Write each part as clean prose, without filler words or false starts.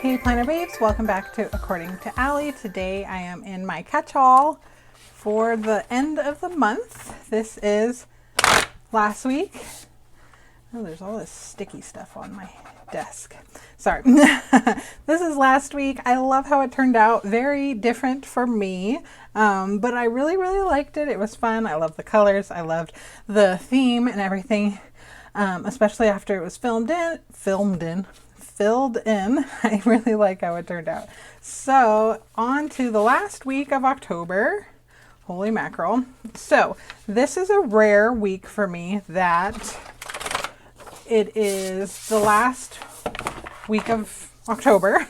Hey Planner Babes, welcome back to According to Allie. Today I am in my catch-all for the end of the month. This is last week. Oh, there's all this sticky stuff on my desk. Sorry. This is last week. I love how it turned out. Very different for me, but I really liked it. It was fun. I love the colors. I loved the theme and everything, especially after it was filled in. I really like how it turned out. So on to the last week of October. Holy mackerel. So this is a rare week for me that it is the last week of October.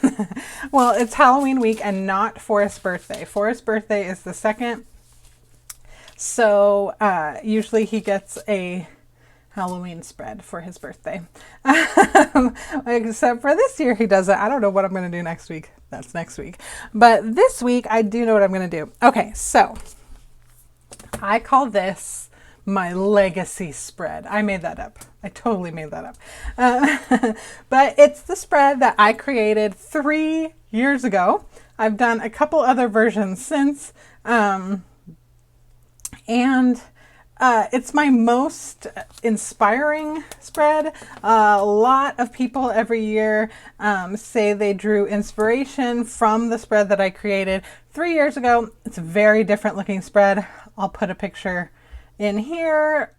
Well, it's Halloween week and not Forrest's birthday. Forrest's birthday is the 2nd. So usually he gets a Halloween spread for his birthday. Except for this year he doesn't. I don't know what I'm going to do next week. That's next week. But this week I do know what I'm going to do. Okay, so I call this my legacy spread. I made that up. I totally made that up. But it's the spread that I created 3 years ago. I've done a couple other versions since. It's my most inspiring spread. A lot of people every year say they drew inspiration from the spread that I created 3 years ago. It's a very different looking spread. I'll put a picture in here.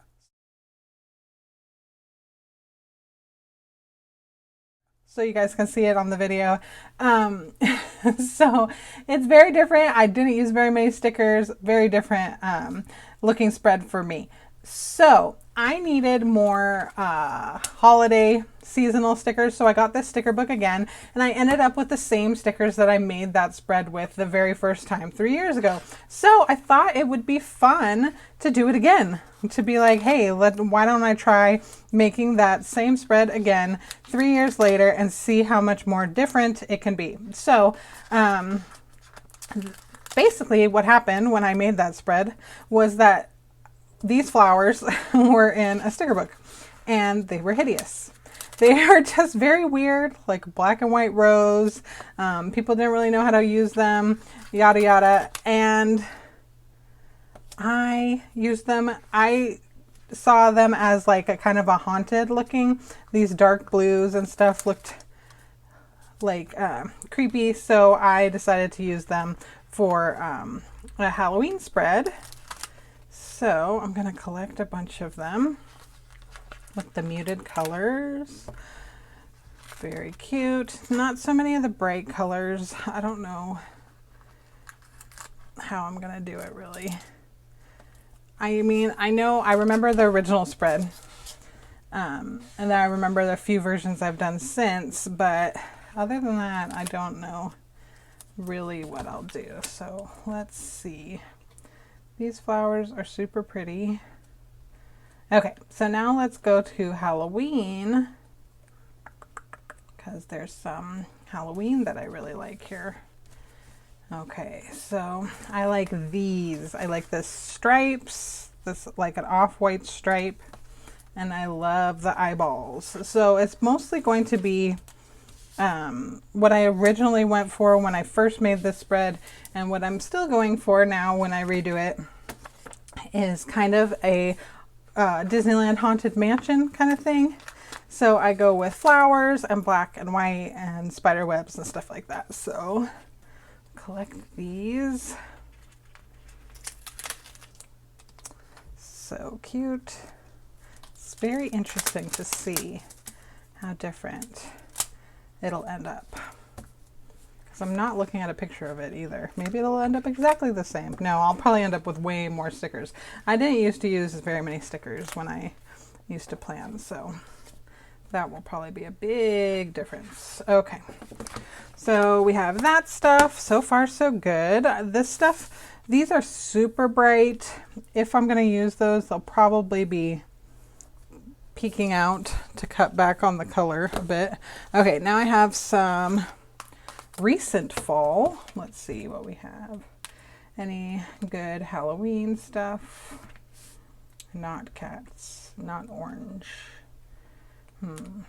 So you guys can see it on the video. So it's very different. I didn't use very many stickers. Very different looking spread for me. So I needed more holiday seasonal stickers. So I got this sticker book again, and I ended up with the same stickers that I made that spread with the very first time 3 years ago. So I thought it would be fun to do it again, to be like, hey, why don't I try making that same spread again 3 years later and see how much more different it can be. So basically what happened when I made that spread was that these flowers were in a sticker book and they were hideous. They are just very weird, like black and white rose. People didn't really know how to use them, yada yada. And I used them. I saw them as like a kind of a haunted looking. These dark blues and stuff looked like creepy. So I decided to use them for a Halloween spread. So I'm going to collect a bunch of them with the muted colors. Very cute. Not so many of the bright colors. I don't know how I'm going to do it really. I mean, I remember the original spread. And then I remember the few versions I've done since, but other than that, I don't know really what I'll do. So let's see. These flowers are super pretty. Okay, so now let's go to Halloween, because there's some Halloween that I really like here. Okay, so I like these. I like the stripes, this like an off-white stripe, and I love the eyeballs. So it's mostly going to be what I originally went for when I first made this spread, and what I'm still going for now when I redo it is kind of a Disneyland Haunted Mansion kind of thing. So I go with flowers and black and white and spider webs and stuff like that. So collect these. So cute. It's very interesting to see how different it'll end up. Because I'm not looking at a picture of it either. Maybe it'll end up exactly the same. No, I'll probably end up with way more stickers. I didn't used to use very many stickers when I used to plan, so that will probably be a big difference. Okay, so we have that stuff. So far, so good. This stuff, these are super bright. If I'm going to use those, they'll probably be peeking out to cut back on the color a bit. Okay, now I have some recent fall. Let's see what we have. Any good Halloween stuff? Not cats, not orange. Ooh,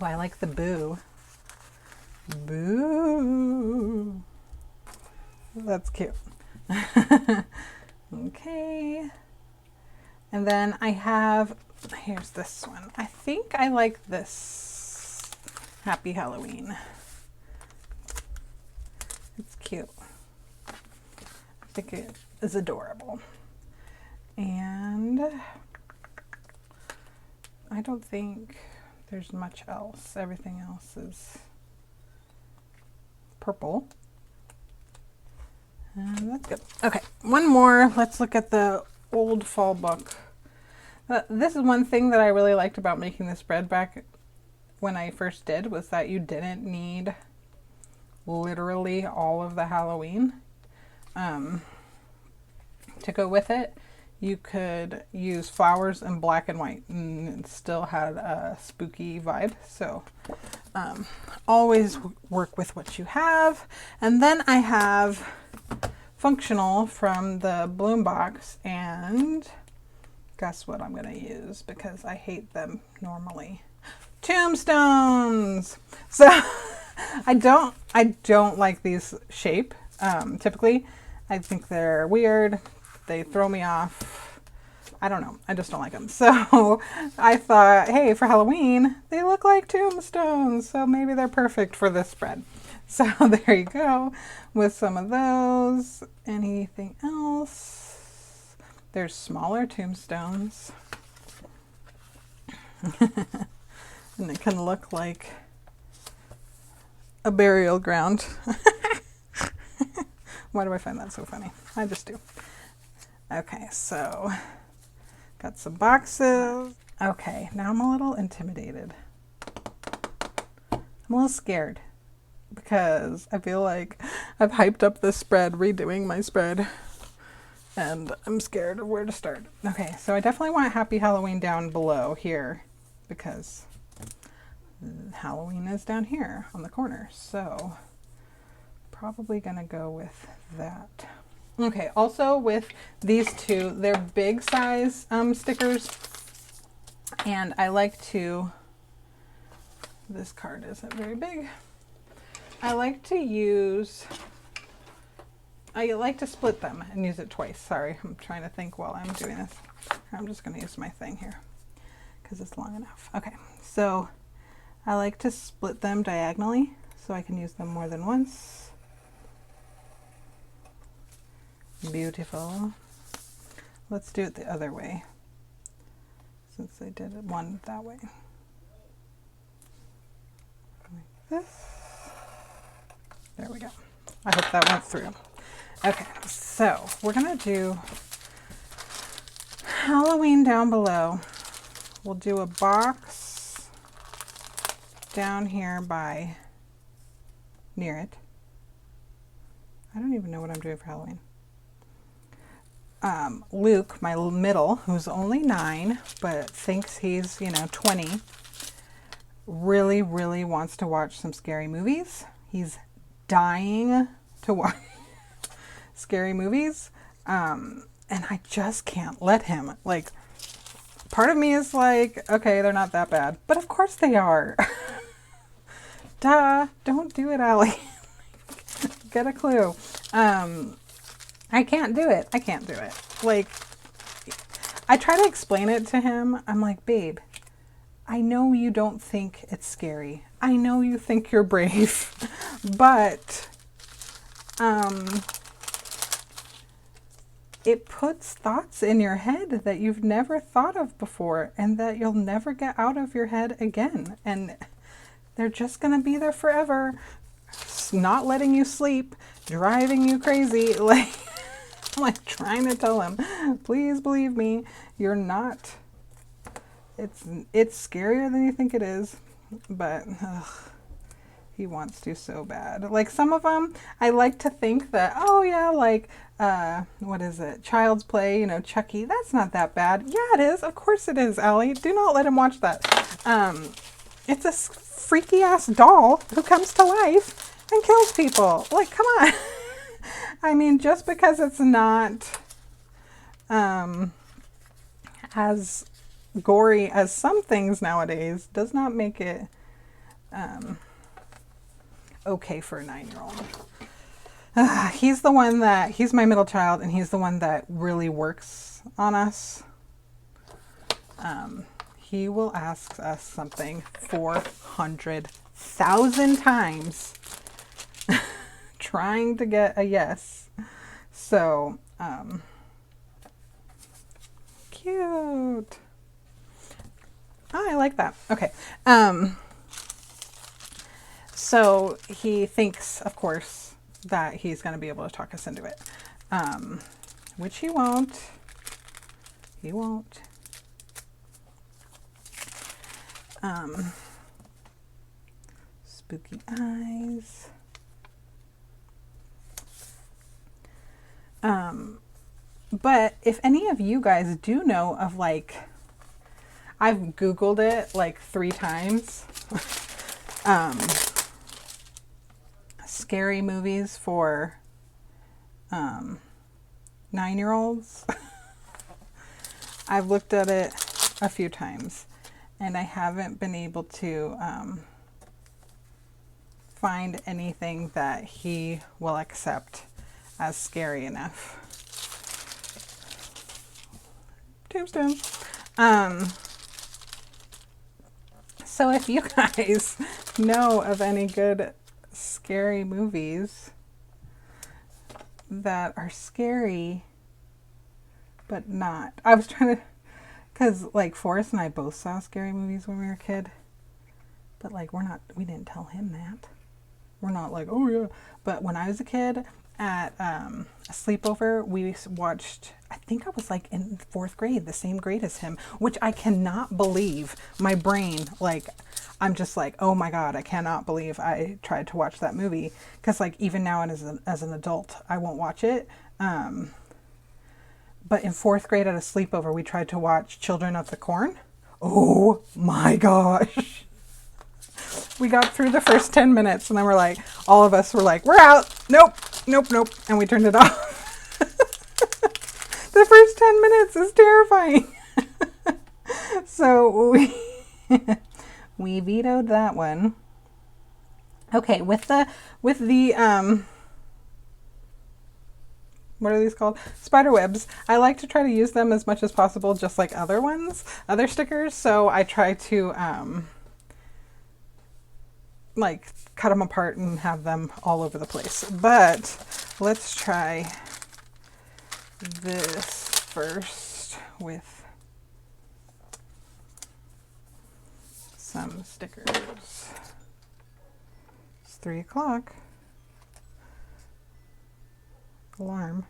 I like the boo. Boo. That's cute. Okay. And then I have, here's this one. I think I like this. Happy Halloween. It's cute. I think it is adorable. And I don't think there's much else. Everything else is purple. And that's good. Okay, one more. Let's look at the old fall book. This is one thing that I really liked about making this spread back when I first did, was that you didn't need literally all of the Halloween to go with it. You could use flowers in black and white and it still had a spooky vibe. So always work with what you have. And then I have functional from the bloom box, and guess what I'm going to use because I hate them normally. Tombstones. So I don't like these shape. Typically I think they're weird. They throw me off. I don't know. I just don't like them. So I thought, hey, for Halloween, they look like tombstones. So maybe they're perfect for this spread. So there you go with some of those. Anything else? There's smaller tombstones. And it can look like a burial ground. Why do I find that so funny? I just do. Okay, so got some boxes. Okay, now I'm a little intimidated. I'm a little scared because I feel like I've hyped up this spread, redoing my spread, and I'm scared of where to start. Okay, so I definitely want Happy Halloween down below here because Halloween is down here on the corner. So probably gonna go with that. Okay, also with these two, they're big size stickers, and I like to, this card isn't very big. I like to split them and use it twice. Sorry, I'm trying to think while I'm doing this. I'm just gonna use my thing here because it's long enough. Okay, so I like to split them diagonally so I can use them more than once. Beautiful. Let's do it the other way since I did one that way. Like this. There we go. I hope that went through. Okay, so we're gonna do Halloween down below. We'll do a box down here by near it. I don't even know what I'm doing for Halloween. Luke, my middle, who's only 9, but thinks he's, 20, really, really wants to watch some scary movies. He's dying to watch scary movies. And I just can't let him. Like, part of me is like, okay, they're not that bad. But of course they are. Duh. Don't do it, Allie. Get a clue. I can't do it. I can't do it. Like, I try to explain it to him. I'm like, babe, I know you don't think it's scary. I know you think you're brave, but it puts thoughts in your head that you've never thought of before and that you'll never get out of your head again. And they're just going to be there forever, not letting you sleep, driving you crazy. Like, I'm like trying to tell him, please believe me, you're not, it's scarier than you think it is, but he wants to so bad. Like some of them, I like to think that, oh yeah, like, what is it? Child's Play, Chucky, that's not that bad. Yeah, it is. Of course it is, Allie. Do not let him watch that. It's a freaky ass doll who comes to life and kills people. Like, come on. I mean, just because it's not as gory as some things nowadays does not make it okay for a 9-year-old. He's my middle child, and he's the one that really works on us. He will ask us something 400,000 times trying to get a yes. So, cute. Oh, I like that. Okay. So he thinks, of course, that he's going to be able to talk us into it, which he won't. He won't. Spooky eyes. But if any of you guys do know of, like, I've Googled it like 3 times, scary movies for 9-year-olds. I've looked at it a few times, and I haven't been able to find anything that he will accept as scary enough. Tombstone. So if you guys know of any good scary movies that are scary but not, I was trying to, because like Forrest and I both saw scary movies when we were a kid, but like we didn't tell him that. We're not like, oh yeah. But when I was a kid at a sleepover, we watched, I think I was like in 4th grade, the same grade as him, which I cannot believe. My brain, like, I'm just like, oh my God, I cannot believe I tried to watch that movie. Because like even now and as an adult, I won't watch it. But in 4th grade at a sleepover, we tried to watch Children of the Corn. Oh my gosh. We got through the first 10 minutes and then all of us were like, we're out. Nope. And we turned it off. The first 10 minutes is terrifying. So we vetoed that one. Okay, with the what are these called? Spider webs. I like to try to use them as much as possible, just like other stickers. So I try to like cut them apart and have them all over the place. But let's try this first with some stickers. It's 3 o'clock. Alarm.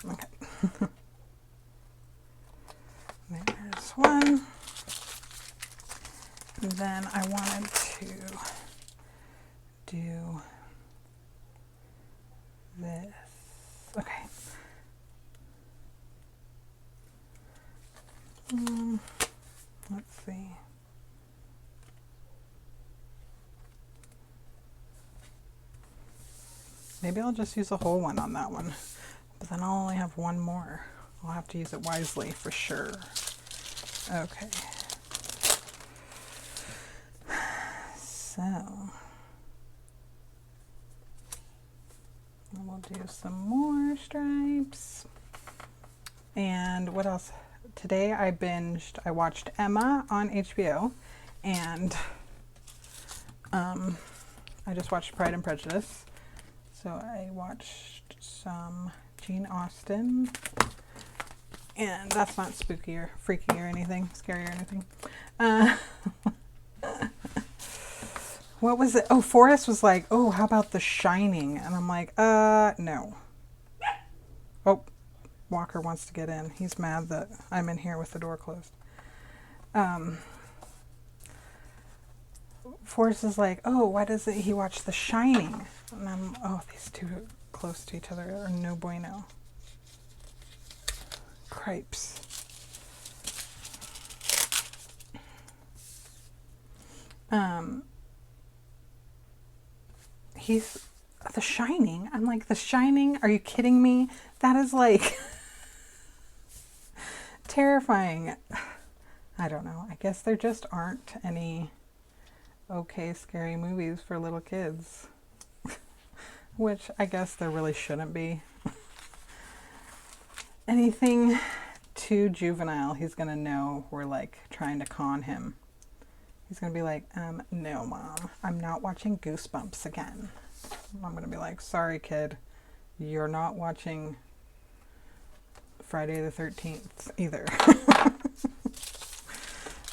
Okay. There's one. And then I wanted to do this. Okay. Let's see. Maybe I'll just use a whole one on that one, but then I'll only have one more. I'll have to use it wisely for sure. Okay. So, we'll do some more stripes. And what else? Today I watched Emma on HBO, and I just watched Pride and Prejudice. So I watched some Jane Austen, and that's not spooky or freaky or anything, scary or anything. What was it? Oh, Forrest was like, oh, how about The Shining? And I'm like, no. Oh, Walker wants to get in. He's mad that I'm in here with the door closed. Forrest is like, oh, why doesn't he watch The Shining? And I'm, oh, these two close to each other are no bueno. Cripes. He's The Shining. I'm like, The Shining? Are you kidding me? That is like terrifying. I don't know. I guess there just aren't any okay scary movies for little kids, which I guess there really shouldn't be. Anything too juvenile, he's gonna know we're like trying to con him. He's gonna be like, no mom, I'm not watching Goosebumps again. I'm gonna be like, sorry kid, you're not watching Friday the 13th either.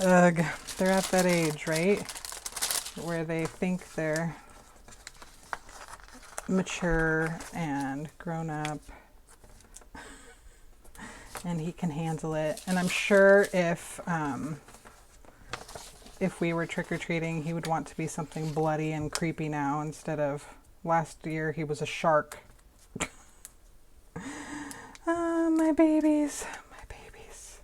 Ugh, they're at that age, right? Where they think they're mature and grown up and he can handle it. And I'm sure if we were trick-or-treating, he would want to be something bloody and creepy now instead of last year he was a shark. My babies, my babies.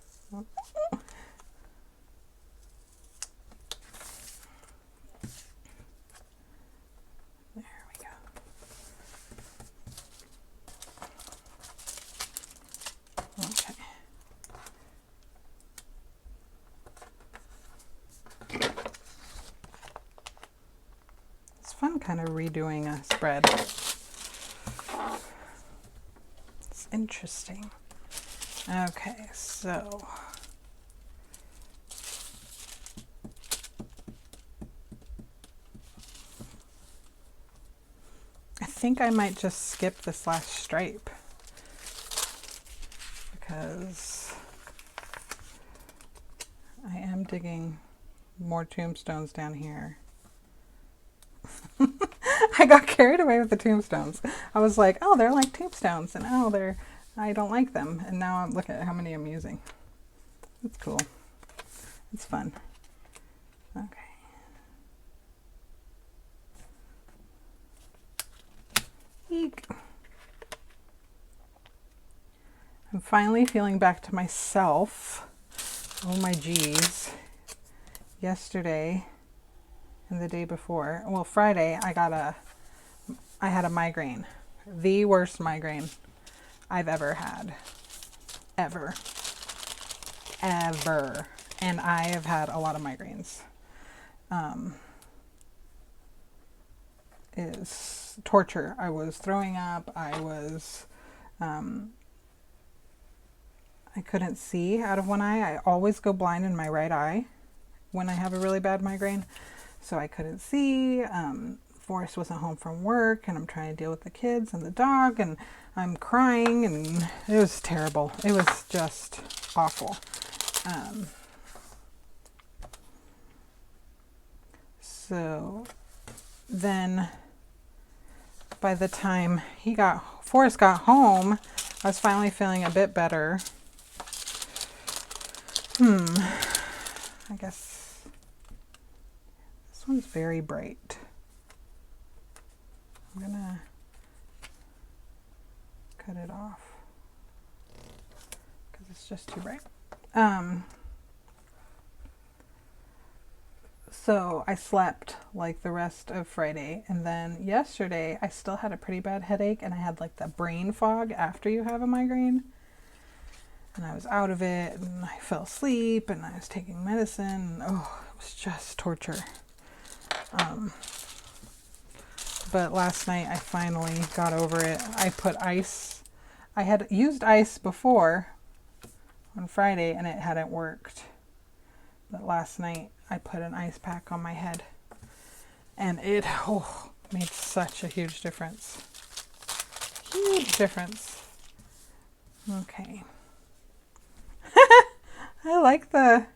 There we go. Okay. It's fun kind of redoing a spread. It's interesting. Okay, so I think I might just skip this last stripe because I am digging more tombstones down here. I got carried away with the tombstones. I was like, oh, they're like tombstones, and oh, I don't like them. And now I'm looking at how many I'm using. It's cool. It's fun. Okay. Eek. I'm finally feeling back to myself. Oh my geez. Yesterday and the day before, well, Friday, I had a migraine. The worst migraine I've ever had. Ever. And I have had a lot of migraines. Is torture. I was throwing up. I couldn't see out of one eye. I always go blind in my right eye when I have a really bad migraine. So I couldn't see. Forrest wasn't home from work, and I'm trying to deal with the kids and the dog, and I'm crying, and it was terrible. It was just awful. So then by the time Forrest got home, I was finally feeling a bit better. I guess this one's very bright. I'm gonna cut it off because it's just too bright. So I slept like the rest of Friday, and then yesterday I still had a pretty bad headache, and I had like the brain fog after you have a migraine, and I was out of it, and I fell asleep, and I was taking medicine. Oh, it was just torture. But last night I finally got over it. I put ice. I had used ice before on Friday and it hadn't worked. But last night I put an ice pack on my head and it made such a huge difference. Huge difference. Okay. I like the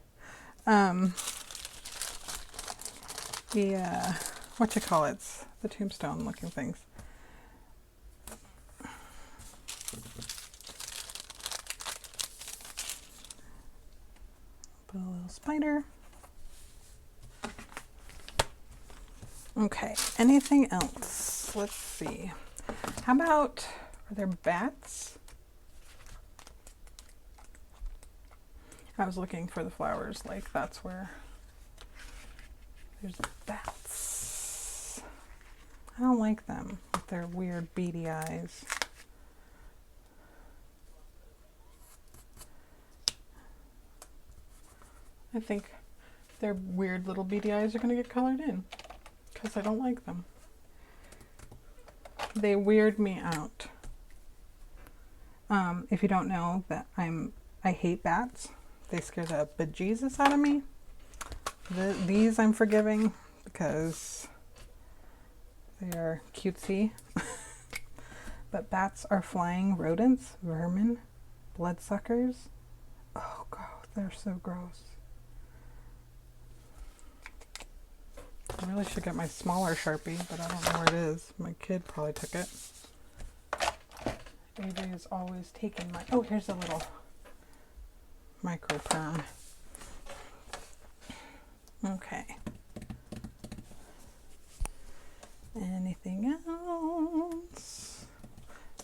whatchamacallits, the tombstone looking things. Put a little spider. Okay, anything else? Let's see. How about, are there bats? I was looking for the flowers, like that's where there's bats. I don't like them with their weird beady eyes. I think their weird little beady eyes are going to get colored in because I don't like them. They weird me out. If you don't know that I hate bats. They scare the bejesus out of me. These I'm forgiving because they are cutesy. But bats are flying rodents, vermin, bloodsuckers. Oh god, they're so gross. I really should get my smaller Sharpie, but I don't know where it is. My kid probably took it. Avery is always taking my... Oh, here's a little micro perm. Okay. Anything else?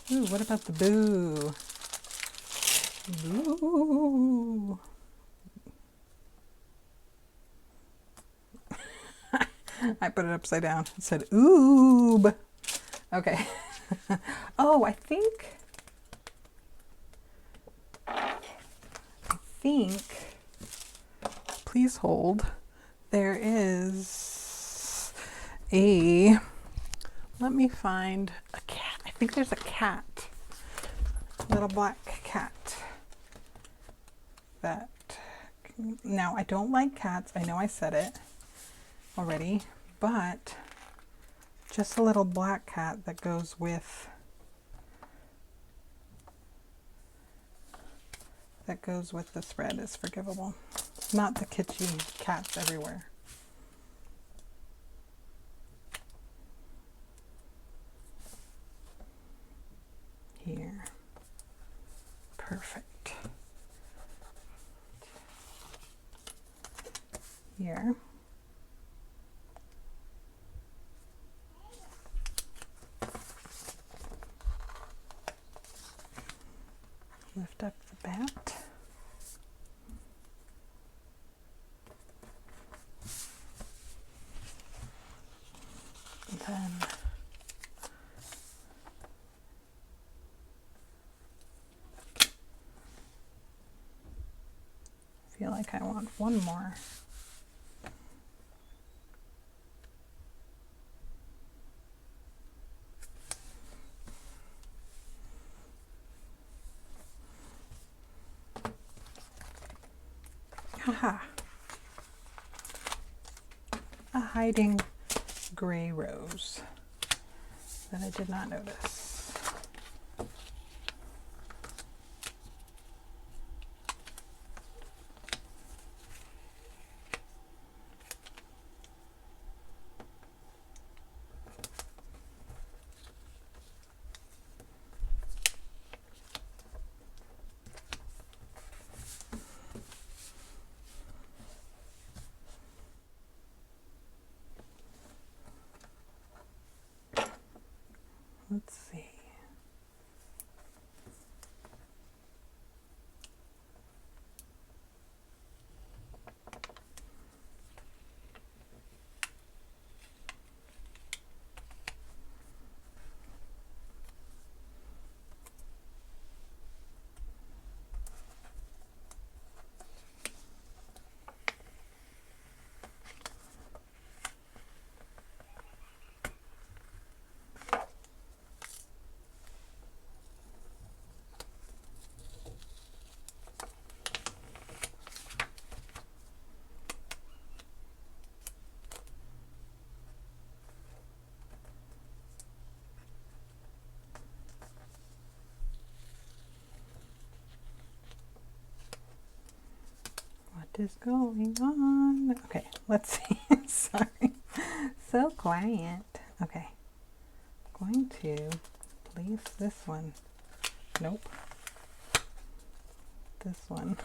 Ooh, what about the boo? Boo. I put it upside down. It said oob. Okay. Oh, I think, please hold. There is a, let me find a cat. I think there's a cat, little black cat that, now I don't like cats. I know I said it already, but just a little black cat that goes with the spread is forgivable. Not the kitschy cats everywhere. Here. Perfect. Here. Lift up the bat. And then I feel like I want one more. Haha. A hiding gray rose that I did not notice. Let's see. What is going on? Okay, let's see. Sorry. So quiet. Okay. I'm going to place this one. Nope. This one.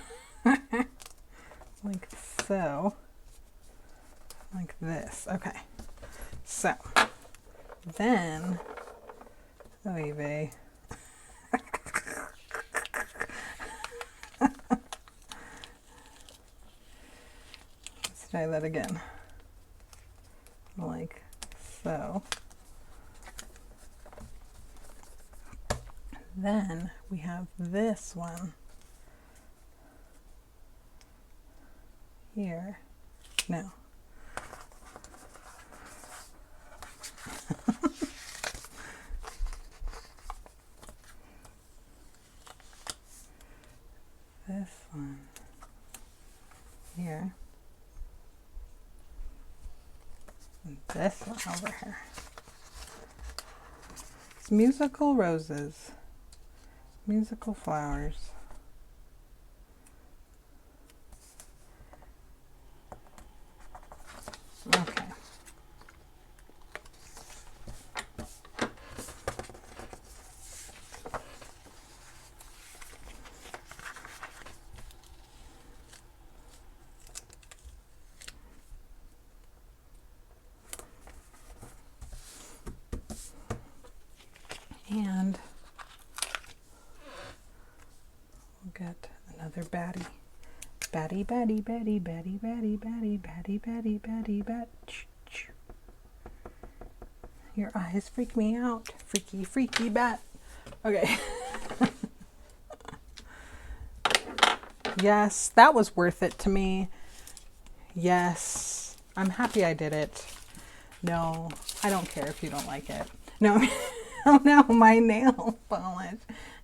Like so. Like this. Okay. So, then, oy vey. Let's try that again. Like so. Then we have this one here. No. This one here. And this one over here. It's musical roses. Musical flowers. Okay. And we'll get another baddie. Baddie, baddie, baddie, baddie, baddie, baddie, baddie, baddie, baddie, baddie. Your eyes freak me out. Freaky, freaky bat. Okay. Yes, that was worth it to me. Yes, I'm happy I did it. No, I don't care if you don't like it. No, oh no, my nail polish.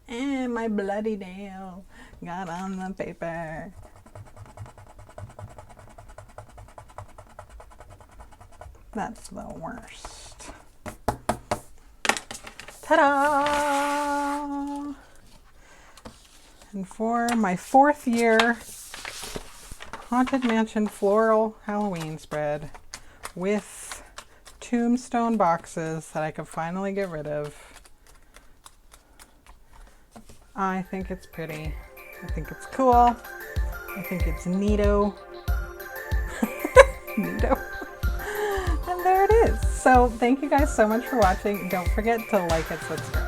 And my bloody nail got on the paper. That's the worst. Ta-da! And for my 4th year Haunted Mansion floral Halloween spread with tombstone boxes that I could finally get rid of. I think it's pretty. I think it's cool. I think it's neato. Neato. And there it is. So thank you guys so much for watching. Don't forget to like and subscribe.